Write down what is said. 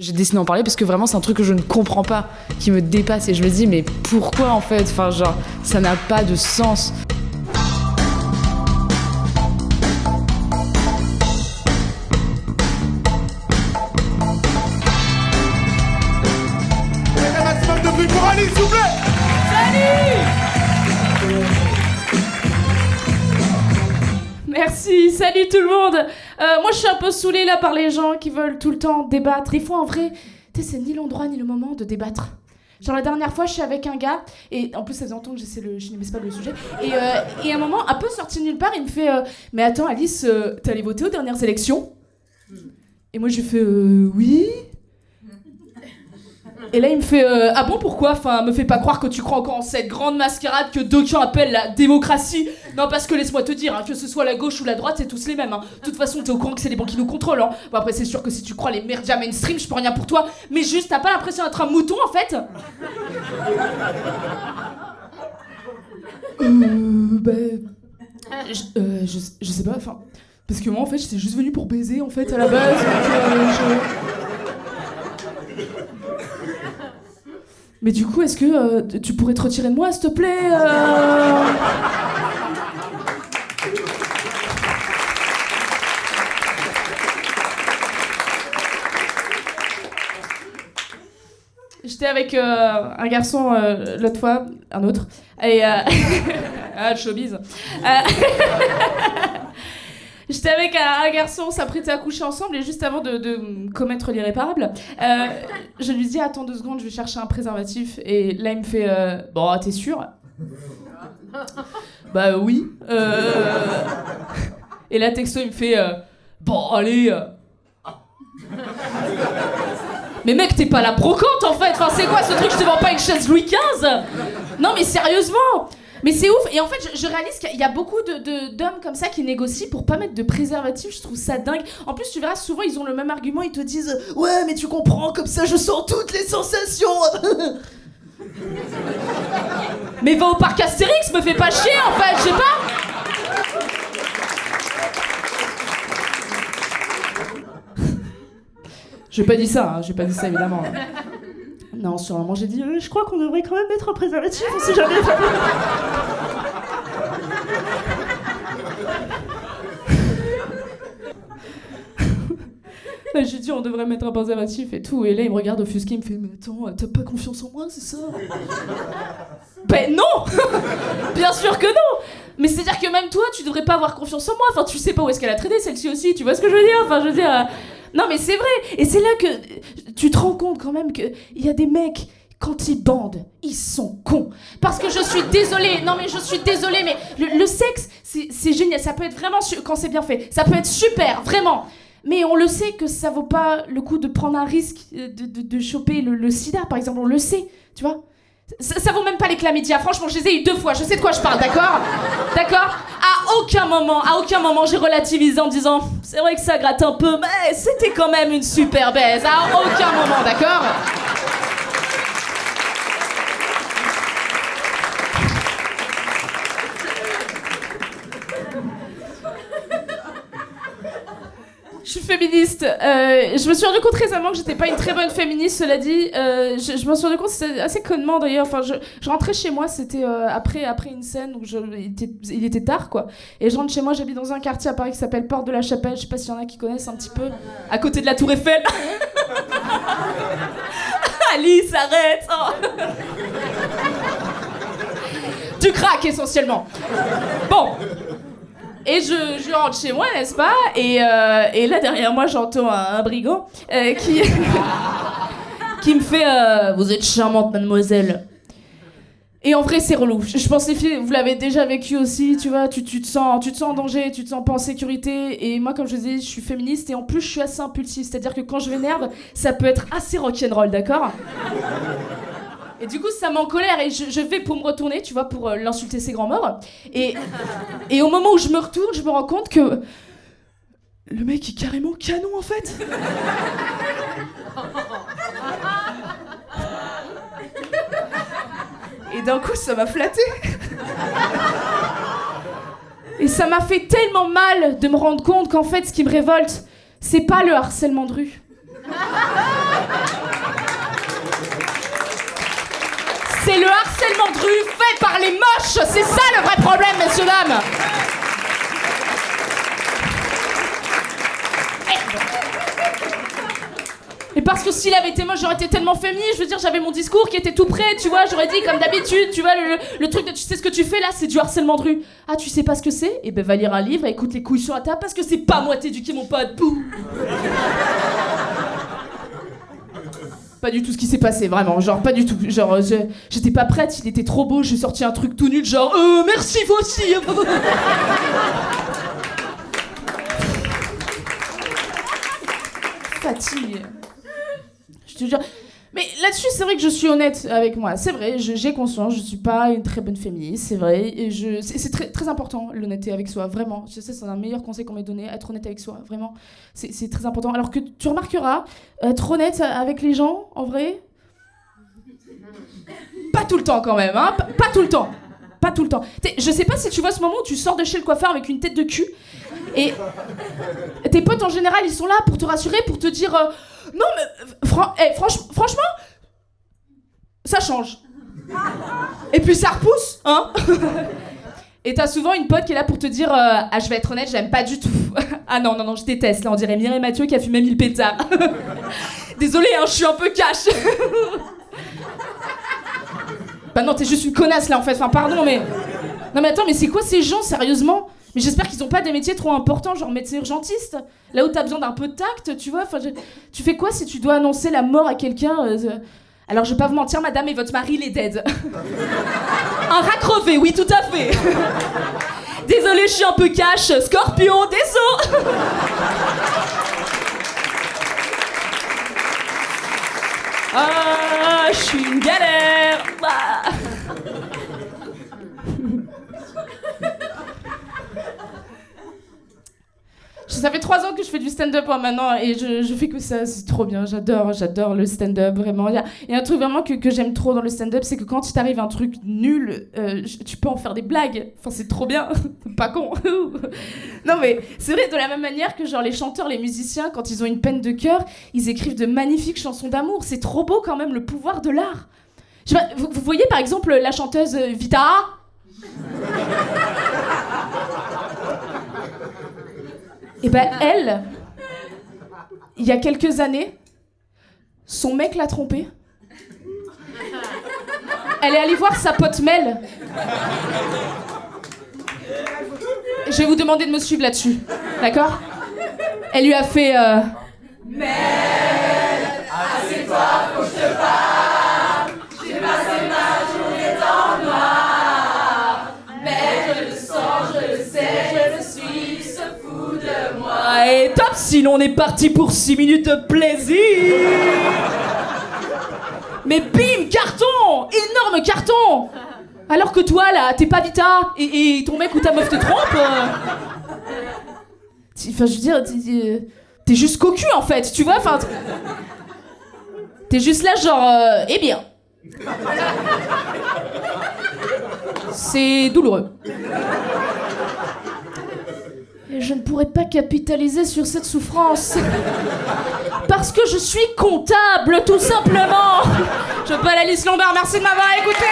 J'ai décidé d'en parler parce que vraiment c'est un truc que je ne comprends pas, qui me dépasse et je me dis mais pourquoi en fait, enfin genre ça n'a pas de sens. Un maximum de bruit pour Alice, s'il vous plaît. Merci, salut tout le monde. Moi je suis un peu saoulée là par les gens qui veulent tout le temps débattre. Des fois en vrai, tu sais, c'est ni l'endroit ni le moment de débattre. Genre la dernière fois je suis avec un gars, et en plus ça faisait longtemps que je n'aimais pas le sujet, et à un moment, un peu sorti de nulle part, il me fait mais attends Alice, t'es allée voter aux dernières élections? Et moi je lui fais oui. Et là il me fait ah bon, pourquoi? Enfin, me fais pas croire que tu crois encore en cette grande mascarade que d'aucuns appellent la démocratie. Non, parce que laisse-moi te dire, hein, que ce soit la gauche ou la droite, c'est tous les mêmes. Hein. De toute façon, t'es au courant que c'est les banques qui nous contrôlent. Hein. Bon, après, c'est sûr que si tu crois les médias mainstream, je peux rien pour toi. Mais juste, t'as pas l'impression d'être un mouton en fait? Je sais pas, enfin. Parce que moi en fait, j'étais juste venue pour baiser en fait à la base. Mais du coup, est-ce que tu pourrais te retirer de moi, s'il te plaît? J'étais avec un garçon l'autre fois, un autre, et ah, le showbiz. J'étais avec un garçon, on s'apprêtait à coucher ensemble et juste avant de commettre l'irréparable, je lui dis attends 2 secondes, je vais chercher un préservatif et là il me fait bon t'es sûr? Bah oui. Et là texto il me fait bon allez. Mais mec t'es pas la brocante en fait, enfin c'est quoi ce truc, je te vends pas une chaise Louis XV? Non mais sérieusement. Mais c'est ouf, et en fait je réalise qu'il y a beaucoup d'hommes comme ça qui négocient pour pas mettre de préservatif, je trouve ça dingue. En plus tu verras souvent ils ont le même argument, ils te disent ouais mais tu comprends, comme ça je sens toutes les sensations. Mais va au parc Astérix, me fais pas chier en fait, je sais pas. J'ai pas dit ça évidemment. Non, sur un moment, j'ai dit je crois qu'on devrait quand même mettre un préservatif, on sait jamais. J'ai dit on devrait mettre un préservatif et tout, et là il me regarde offusqué, il me fait mais attends, t'as pas confiance en moi, c'est ça? Ben non. Bien sûr que non. Mais c'est-à-dire que même toi, tu devrais pas avoir confiance en moi, enfin tu sais pas où est-ce qu'elle a traîné celle-ci aussi, tu vois ce que je veux dire? Enfin je veux dire... Non mais c'est vrai, et c'est là que tu te rends compte quand même qu'il y a des mecs, quand ils bandent, ils sont cons. Parce que je suis désolée, mais le sexe, c'est génial, ça peut être vraiment, quand c'est bien fait, ça peut être super, vraiment. Mais on le sait que ça vaut pas le coup de prendre un risque de choper le sida, par exemple, on le sait, tu vois. Ça vaut même pas les chlamydia, franchement je les ai eu 2 fois, je sais de quoi je parle, d'accord? D'accord? À aucun moment j'ai relativisé en disant c'est vrai que ça gratte un peu, mais c'était quand même une super baise, à aucun moment, d'accord? Je suis féministe. Je me suis rendu compte récemment que j'étais pas une très bonne féministe, cela dit. Je me suis rendu compte, c'était assez connement d'ailleurs. Enfin, je rentrais chez moi, c'était après une scène où il était tard, quoi. Et je rentre chez moi, j'habite dans un quartier à Paris qui s'appelle Porte de la Chapelle. Je sais pas s'il y en a qui connaissent un petit peu. À côté de la Tour Eiffel. Alice, arrête! Oh. Tu craques essentiellement. Bon. Et je rentre chez moi, n'est-ce pas? Et là, derrière moi, j'entends un brigand qui me fait vous êtes charmante, mademoiselle. Et en vrai, c'est relou. Je pense que les filles, vous l'avez déjà vécu aussi, tu vois, tu te sens en danger, tu te sens pas en sécurité. Et moi, comme je vous ai dit, je suis féministe et en plus, je suis assez impulsive. C'est-à-dire que quand je m'énerve, ça peut être assez rock'n'roll, d'accord? Et du coup, ça m'encolère et je vais pour me retourner, tu vois, pour l'insulter ses grands morts. Et au moment où je me retourne, je me rends compte que le mec est carrément canon, en fait. Et d'un coup, ça m'a flatté. Et ça m'a fait tellement mal de me rendre compte qu'en fait, ce qui me révolte, c'est pas le harcèlement de rue. par les moches. C'est ça le vrai problème, messieurs, dames. Et parce que s'il avait été moche, j'aurais été tellement féminine, je veux dire, j'avais mon discours qui était tout prêt, tu vois, j'aurais dit comme d'habitude, tu vois, le truc de tu sais ce que tu fais là, c'est du harcèlement de rue. Ah, tu sais pas ce que c'est? Eh ben va lire un livre et écoute les couilles sur la table parce que c'est pas moi t'éduquer mon pote, bouh. Pas du tout ce qui s'est passé, vraiment, genre pas du tout, genre j'étais pas prête, il était trop beau, j'ai sorti un truc tout nul, genre merci vous aussi. Fatigue. Je te jure. Mais là-dessus, c'est vrai que je suis honnête avec moi. C'est vrai, j'ai conscience, je suis pas une très bonne féministe, c'est vrai. Et c'est très, très important, l'honnêteté avec soi, vraiment. Je sais, c'est un meilleur conseil qu'on m'ait donné, être honnête avec soi, vraiment. C'est très important. Alors que tu remarqueras, être honnête avec les gens, en vrai, pas tout le temps quand même, hein. Pas tout le temps. Pas tout le temps. Je sais pas si tu vois ce moment où tu sors de chez le coiffeur avec une tête de cul et tes potes en général ils sont là pour te rassurer, pour te dire non mais franchement ça change. Et puis ça repousse, hein. Et t'as souvent une pote qui est là pour te dire ah je vais être honnête, j'aime pas du tout. Ah non je déteste, là on dirait Mireille Mathieu qui a fumé 1000 pétards. Désolée hein, je suis un peu cash. Bah non, t'es juste une connasse là en fait, enfin pardon mais... Non mais attends, mais c'est quoi ces gens sérieusement? Mais j'espère qu'ils ont pas des métiers trop importants, genre médecin urgentiste, là où t'as besoin d'un peu de tact, tu vois, enfin, tu fais quoi si tu dois annoncer la mort à quelqu'un Alors je vais pas vous mentir madame, mais votre mari il est dead. Un rat crevé, oui tout à fait. Désolée, je suis un peu cash, Scorpion, désolé. Ah, je suis une galère. Ah. Ça fait 3 ans que je fais du stand-up maintenant et je fais que ça, c'est trop bien, j'adore le stand-up, vraiment. Il y a un truc vraiment que j'aime trop dans le stand-up, c'est que quand il t'arrive un truc nul, tu peux en faire des blagues, enfin c'est trop bien, pas con. Non mais c'est vrai, de la même manière que genre les chanteurs, les musiciens, quand ils ont une peine de cœur, ils écrivent de magnifiques chansons d'amour, c'est trop beau quand même le pouvoir de l'art. Je sais pas, vous voyez par exemple la chanteuse Vita. Et ben elle, il y a quelques années, son mec l'a trompée. Elle est allée voir sa pote Mel. Je vais vous demander de me suivre là-dessus, d'accord? Elle lui a fait Mel, assieds-toi, faut que je te parle. J'ai passé ma journée dans le noir. Mais je le sens, je le sais, je le suis, ce fou de moi. Et top, sinon on est parti pour 6 minutes de plaisir. Mais bim, carton, énorme carton. Alors que toi là, t'es pas Vita et ton mec ou ta meuf te trompe. Enfin, je veux dire, t'es juste cocu en fait, tu vois. Enfin, t'es juste là genre, eh bien. C'est douloureux. Et je ne pourrais pas capitaliser sur cette souffrance. Parce que je suis comptable, tout simplement. Je m'appelle Alice Lombard, merci de m'avoir écouté.